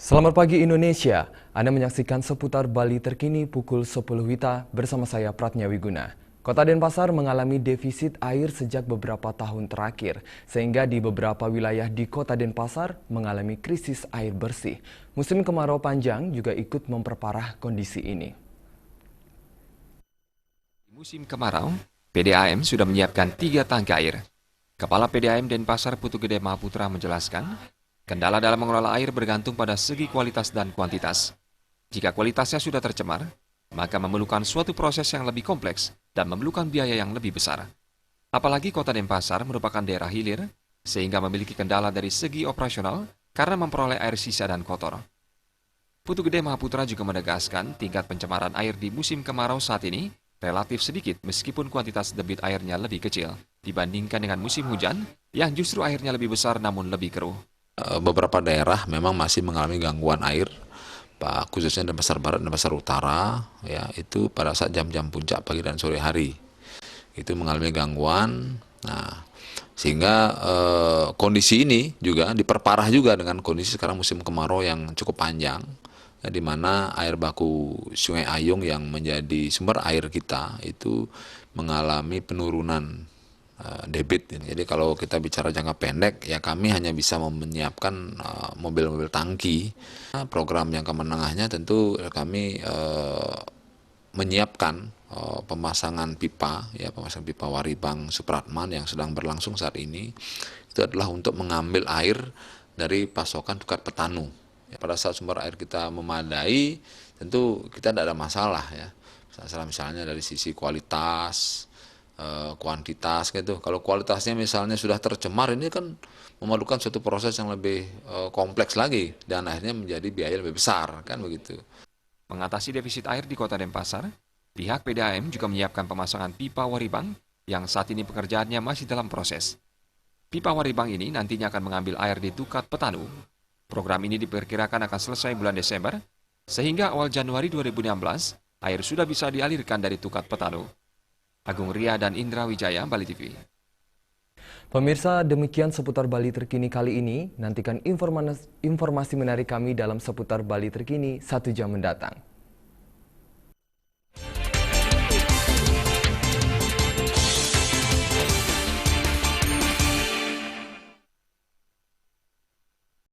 Selamat pagi Indonesia, Anda menyaksikan seputar Bali terkini pukul 10 WITA bersama saya Pratnya Wiguna. Kota Denpasar mengalami defisit air sejak beberapa tahun terakhir, sehingga di beberapa wilayah di Kota Denpasar mengalami krisis air bersih. Musim kemarau panjang juga ikut memperparah kondisi ini. Musim kemarau, PDAM sudah menyiapkan 3 tangki air. Kepala PDAM Denpasar Putu Gede Mahaputra menjelaskan, kendala dalam mengelola air bergantung pada segi kualitas dan kuantitas. Jika kualitasnya sudah tercemar, maka memerlukan suatu proses yang lebih kompleks dan memerlukan biaya yang lebih besar. Apalagi Kota Denpasar merupakan daerah hilir, sehingga memiliki kendala dari segi operasional karena memperoleh air sisa dan kotor. Putu Gede Mahaputra juga menegaskan tingkat pencemaran air di musim kemarau saat ini relatif sedikit meskipun kuantitas debit airnya lebih kecil dibandingkan dengan musim hujan yang justru airnya lebih besar namun lebih keruh. Beberapa daerah memang masih mengalami gangguan air, khususnya Denpasar Barat dan Denpasar Utara, ya itu pada saat jam-jam puncak pagi dan sore hari itu mengalami gangguan. Nah, sehingga kondisi ini juga diperparah juga dengan kondisi sekarang musim kemarau yang cukup panjang, ya, di mana air baku Sungai Ayung yang menjadi sumber air kita itu mengalami penurunan debit. Jadi kalau kita bicara jangka pendek, ya kami hanya bisa menyiapkan mobil-mobil tangki. Program jangka menengahnya tentu kami menyiapkan pemasangan pipa, ya pemasangan pipa Waribang Supratman yang sedang berlangsung saat ini. Itu adalah untuk mengambil air dari pasokan Tukat Petanu. Ya, pada saat sumber air kita memadai, tentu kita tidak ada masalah ya. Misalnya dari sisi kualitas, kuantitas gitu. Kalau kualitasnya misalnya sudah tercemar, ini kan memerlukan suatu proses yang lebih kompleks lagi dan akhirnya menjadi biaya lebih besar, kan begitu. Mengatasi defisit air di Kota Denpasar, pihak PDAM juga menyiapkan pemasangan pipa Waribang yang saat ini pekerjaannya masih dalam proses. Pipa Waribang ini nantinya akan mengambil air di Tukat Petanu. Program ini diperkirakan akan selesai bulan Desember, sehingga awal Januari 2016 air sudah bisa dialirkan dari Tukat Petanu. Agung Ria dan Indra Wijaya, Bali TV. Pemirsa, demikian seputar Bali terkini kali ini. Nantikan informasi menarik kami dalam seputar Bali terkini 1 jam mendatang.